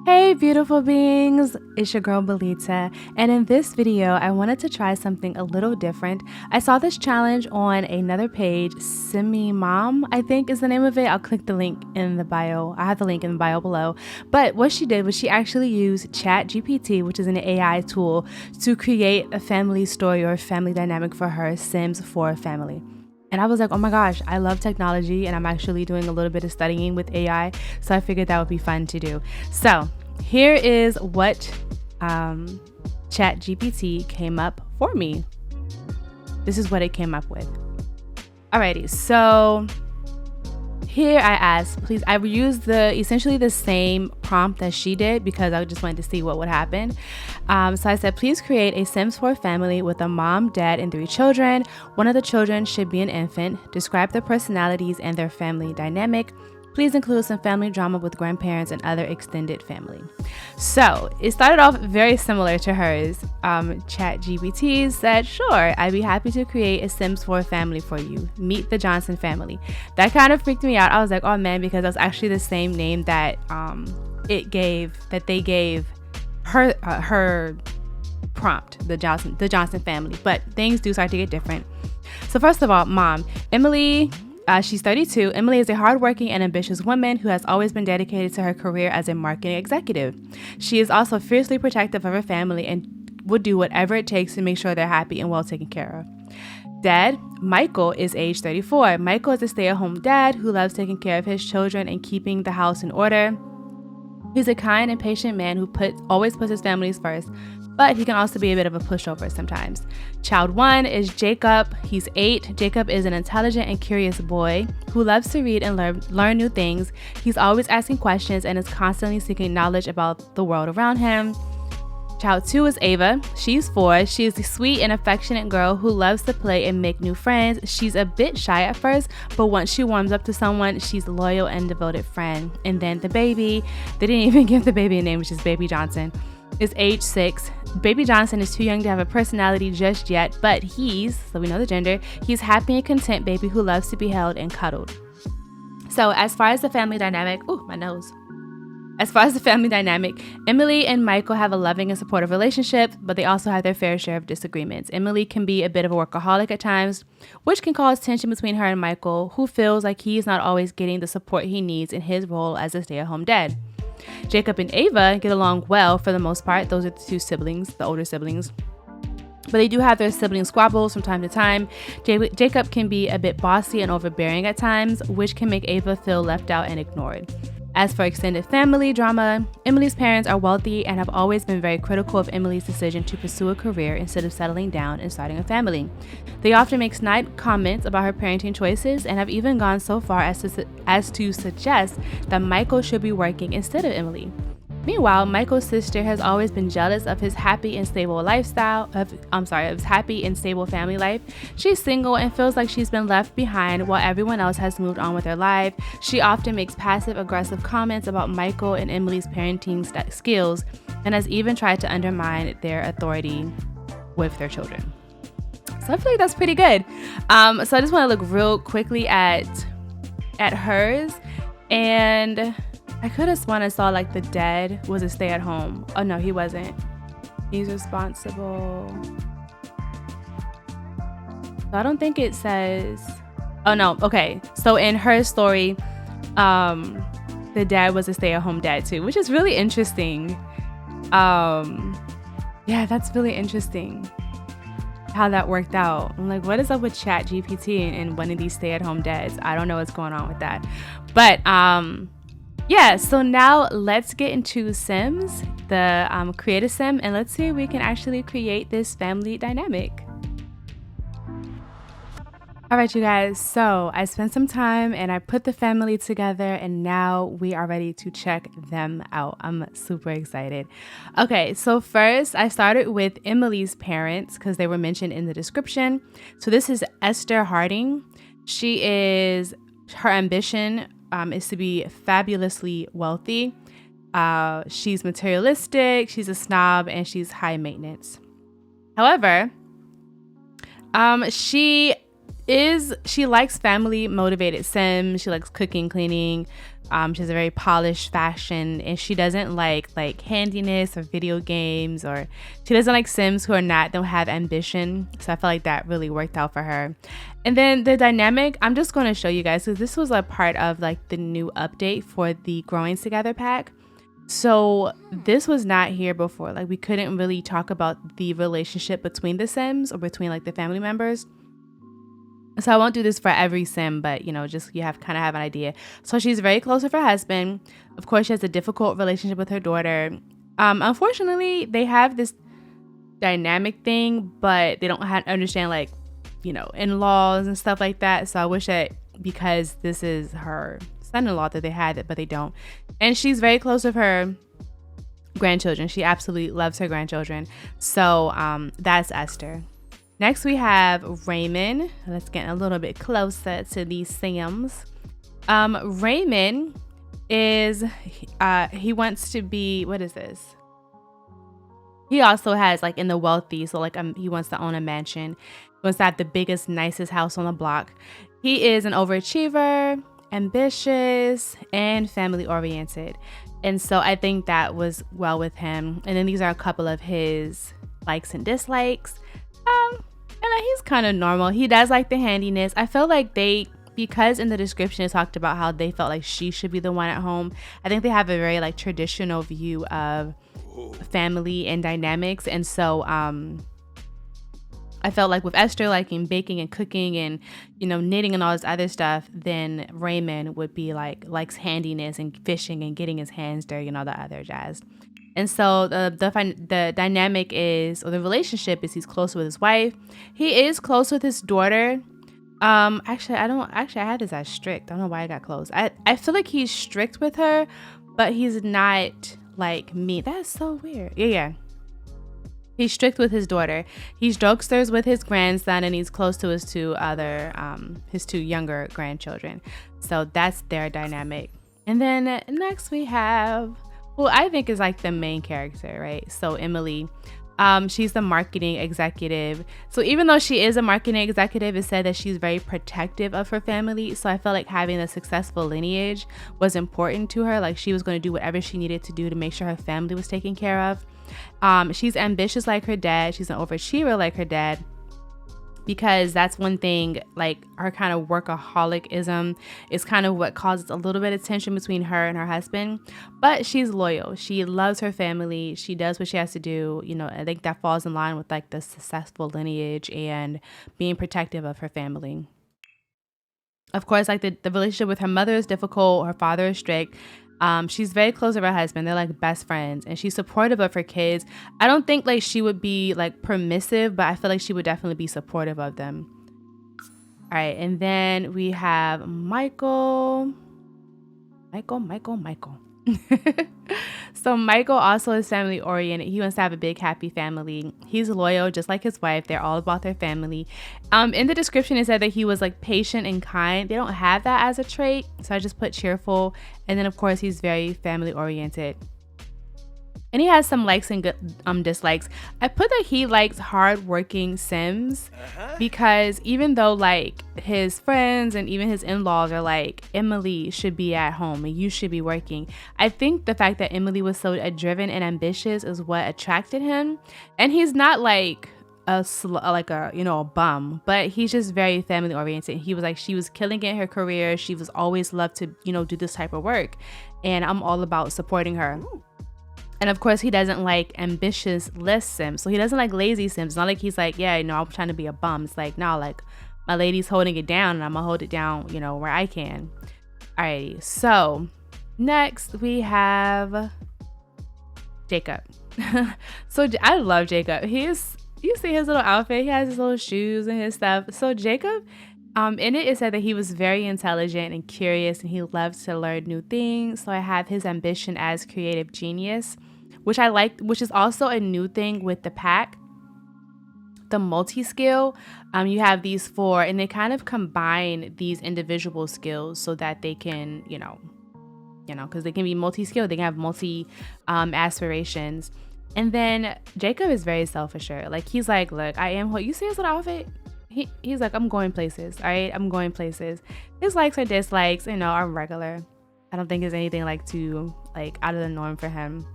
Hey beautiful beings, it's your girl Belita, and in this video I wanted to try something a little different. I saw this challenge on another page, Simi Mom I think is the name of it. I'll click the link in the bio. I have the link in the bio below. But what she did was she actually used Chat GPT, which is an AI tool, to create a family story or family dynamic for her Sims 4 family. And I was like, oh my gosh, I love technology and I'm actually doing a little bit of studying with AI. So I figured that would be fun to do. So here is what Chat GPT came up for me. This is what it came up with. Alrighty, so here I asked, please, I used essentially the same prompt that she did because I just wanted to see what would happen. So I said, please create a Sims 4 family with a mom, dad, and 3 children. One of the children should be an infant. Describe their personalities and their family dynamic. Please include some family drama with grandparents and other extended family. So it started off very similar to hers. Chat GPT said, sure, I'd be happy to create a Sims 4 family for you. Meet the Johnson family. That kind of freaked me out. I was like, oh man, because that's actually the same name that they gave her prompt, the Johnson family. But things do start to get different. So first of all, mom, Emily. She's 32. Emily is a hardworking and ambitious woman who has always been dedicated to her career as a marketing executive. She is also fiercely protective of her family and would do whatever it takes to make sure they're happy and well taken care of. Dad, Michael, is age 34. Michael is a stay-at-home dad who loves taking care of his children and keeping the house in order. He's a kind and patient man who always puts his families first, but he can also be a bit of a pushover sometimes. Child 1 is Jacob. He's 8. Jacob is an intelligent and curious boy who loves to read and learn new things. He's always asking questions and is constantly seeking knowledge about the world around him. Child 2 is Ava. She's 4. She is a sweet and affectionate girl who loves to play and make new friends. She's a bit shy at first, but once she warms up to someone, she's a loyal and devoted friend. And then the baby, they didn't even give the baby a name, which is Baby Johnson, is age 6. Baby Johnson is too young to have a personality just yet, but so we know the gender, he's happy and content baby who loves to be held and cuddled. So as far as the family dynamic, As far as the family dynamic, Emily and Michael have a loving and supportive relationship, but they also have their fair share of disagreements. Emily can be a bit of a workaholic at times, which can cause tension between her and Michael, who feels like he's not always getting the support he needs in his role as a stay-at-home dad. Jacob and Ava get along well for the most part. Those are the 2 siblings, the older siblings. But they do have their sibling squabbles from time to time. Jacob can be a bit bossy and overbearing at times, which can make Ava feel left out and ignored. As for extended family drama, Emily's parents are wealthy and have always been very critical of Emily's decision to pursue a career instead of settling down and starting a family. They often make snide comments about her parenting choices and have even gone so far as to suggest that Michael should be working instead of Emily. Meanwhile, Michael's sister has always been jealous of his happy and stable family life. She's single and feels like she's been left behind while everyone else has moved on with their life. She often makes passive-aggressive comments about Michael and Emily's parenting skills and has even tried to undermine their authority with their children. So I feel like that's pretty good. So I just want to look real quickly at hers, and I could have sworn I saw like the dad was a stay-at-home. Oh no, he wasn't. He's responsible. So I don't think it says. Oh no, okay. So in her story, the dad was a stay-at-home dad too, which is really interesting. Yeah, that's really interesting how that worked out. I'm like, what is up with Chat GPT and one of these stay-at-home dads? I don't know what's going on with that. But yeah, so now let's get into Sims, the create a Sim, and let's see if we can actually create this family dynamic. All right, you guys, so I spent some time and I put the family together and now we are ready to check them out. I'm super excited. Okay, so first I started with Emily's parents because they were mentioned in the description. So this is Esther Harding. Her ambition is to be fabulously wealthy. She's materialistic, she's a snob, and she's high maintenance. However, she likes family motivated Sims. She likes cooking, cleaning, She has a very polished fashion, and she doesn't like handiness or video games, or she doesn't like Sims who don't have ambition. So I feel like that really worked out for her. And then the dynamic, I'm just going to show you guys, because this was a part of like the new update for the Growing Together pack. So this was not here before. Like, we couldn't really talk about the relationship between the Sims or between like the family members. So I won't do this for every Sim, but just you have kind of have an idea. So she's very close with her husband. Of course, she has a difficult relationship with her daughter. Unfortunately, they have this dynamic thing, but they don't understand like, in-laws and stuff like that. So I wish that, because this is her son-in-law, that they had it, but they don't. And she's very close with her grandchildren. She absolutely loves her grandchildren. So that's Esther. Next we have Raymond. Let's get a little bit closer to these Sims. Raymond is he wants to be, what is this? He also has like in the wealthy, so like he wants to own a mansion. He wants to have the biggest, nicest house on the block. He is an overachiever, ambitious, and family oriented. And so I think that was well with him. And then these are a couple of his likes and dislikes. And he's kind of normal. He does like the handiness. I feel like because in the description it talked about how they felt like she should be the one at home. I think they have a very like traditional view of family and dynamics. And so I felt like with Esther liking baking and cooking and knitting and all this other stuff, then Raymond would be likes handiness and fishing and getting his hands dirty and all the other jazz. And so the dynamic is, or the relationship is, he's close with his wife. He is close with his daughter. Actually, I had this as strict. I don't know why I got close. I feel like he's strict with her, but he's not like me. That's so weird. Yeah. He's strict with his daughter. He's jokesters with his grandson, and he's close to his two younger grandchildren. So that's their dynamic. And then next we have, who I think is like the main character, right? So Emily, she's the marketing executive. So even though she is a marketing executive, it said that she's very protective of her family. So I felt like having a successful lineage was important to her. Like, she was going to do whatever she needed to do to make sure her family was taken care of. She's ambitious like her dad. She's an overachiever like her dad, because that's one thing, like her kind of workaholicism is kind of what causes a little bit of tension between her and her husband. But she's loyal. She loves her family. She does what she has to do. I think that falls in line with like the successful lineage and being protective of her family. Of course, like the relationship with her mother is difficult. Her father is strict. She's very close with her husband. They're like best friends, and she's supportive of her kids. I don't think like she would be like permissive, but I feel like she would definitely be supportive of them. All right. And then we have Michael. So Michael also is family oriented. He wants to have a big, happy family. He's loyal, just like his wife. They're all about their family. In the description, it said that he was like patient and kind. They don't have that as a trait, so I just put cheerful. And then of course, he's very family oriented. And he has some likes and dislikes. I put that he likes hardworking Sims, because even though like his friends and even his in-laws are like, Emily should be at home and you should be working, I think the fact that Emily was so driven and ambitious is what attracted him. And he's not like a bum, but he's just very family oriented. He was like, she was killing it in her career. She was always loved to do this type of work, and I'm all about supporting her. Ooh. And of course, he doesn't like ambitious less Sims. So he doesn't like lazy Sims. It's not like he's like, yeah, I'm trying to be a bum. It's like, no, like my lady's holding it down and I'm gonna hold it down, where I can. Alrighty. So next we have Jacob. So I love Jacob. You see his little outfit. He has his little shoes and his stuff. So Jacob, in it said that he was very intelligent and curious, and he loves to learn new things. So I have his ambition as creative genius, which I like, which is also a new thing with the pack. The multi-skill, you have these 4, and they kind of combine these individual skills so that they can, because they can be multi-skilled, they can have multi aspirations. And then Jacob is very self-assured. Like, he's like, look, I am what you see his little outfit. He's like, I'm going places. All right, I'm going places. His likes or dislikes, are regular. I don't think it's anything like too like out of the norm for him.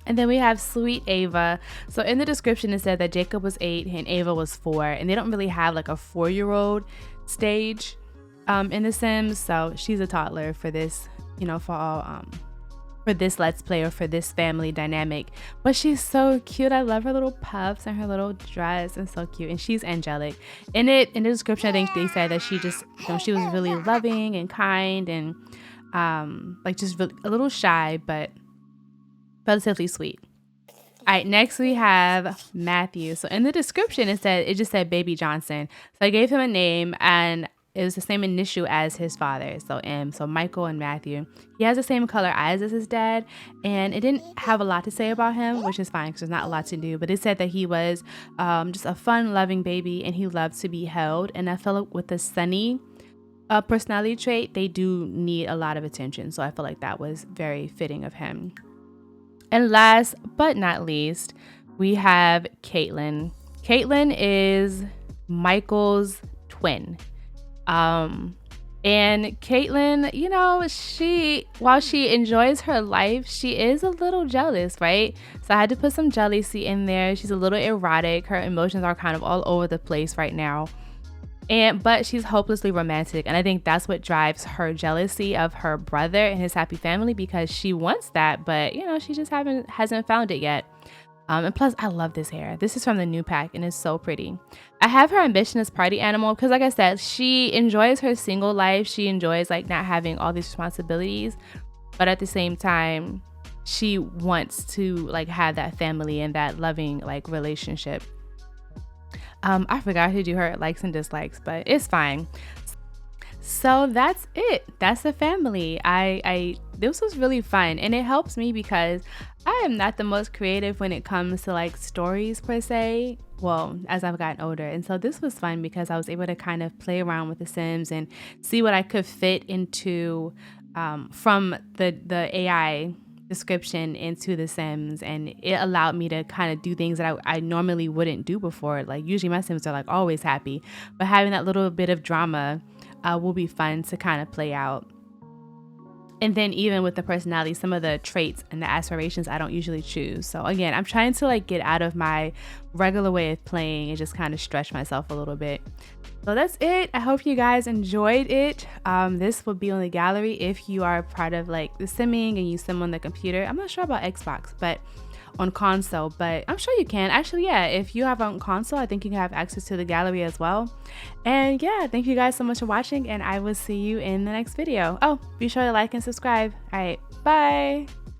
And then we have sweet Ava. So in the description, it said that Jacob was 8 and Ava was 4. And they don't really have like a 4-year-old stage in The Sims. So she's a toddler for this, you know, for this Let's Play or for this family dynamic. But she's so cute. I love her little puffs and her little dress, and so cute. And she's angelic. In the description, I think they said that she just, you know, she was really loving and kind and like just really, a little shy, but relatively sweet. All right, next we have Matthew. So in the description, it just said Baby Johnson. So I gave him a name, and it was the same initial as his father. So M. So Michael and Matthew. He has the same color eyes as his dad, and it didn't have a lot to say about him, which is fine because there's not a lot to do. But it said that he was just a fun, loving baby, and he loved to be held. And I feel like with the Sunny personality trait, they do need a lot of attention. So I feel like that was very fitting of him. And last but not least, we have Caitlin. Caitlin is Michael's twin. And Caitlin, you know, while she enjoys her life, she is a little jealous, right? So I had to put some jealousy in there. She's a little erratic. Her emotions are kind of all over the place right now. But she's hopelessly romantic, and I think that's what drives her jealousy of her brother and his happy family, because she wants that, but you know, she just hasn't found it yet. And plus, I love this hair. This is from the new pack, and it's so pretty. I have her ambition as party animal because, like I said, she enjoys her single life. She enjoys like not having all these responsibilities, but at the same time, she wants to like have that family and that loving like relationship. I forgot to do her likes and dislikes, but it's fine. So that's it. That's the family. This was really fun, and it helps me because I am not the most creative when it comes to like stories per se. Well, as I've gotten older, and so this was fun because I was able to kind of play around with The Sims and see what I could fit into from the AI description into The Sims, and it allowed me to kind of do things that I normally wouldn't do before. Like usually my Sims are like always happy, but having that little bit of drama will be fun to kind of play out. And then even with the personality, some of the traits and the aspirations I don't usually choose. So again, I'm trying to like get out of my regular way of playing and just kind of stretch myself a little bit. So that's it. I hope you guys enjoyed it. This will be on the gallery if you are part of like the simming and you sim on the computer. I'm not sure about Xbox, but on console, but I'm sure you can. Actually, yeah, if you have on console, I think you can have access to the gallery as well. And yeah, thank you guys so much for watching, and I will see you in the next video. Oh, be sure to like and subscribe. All right, bye.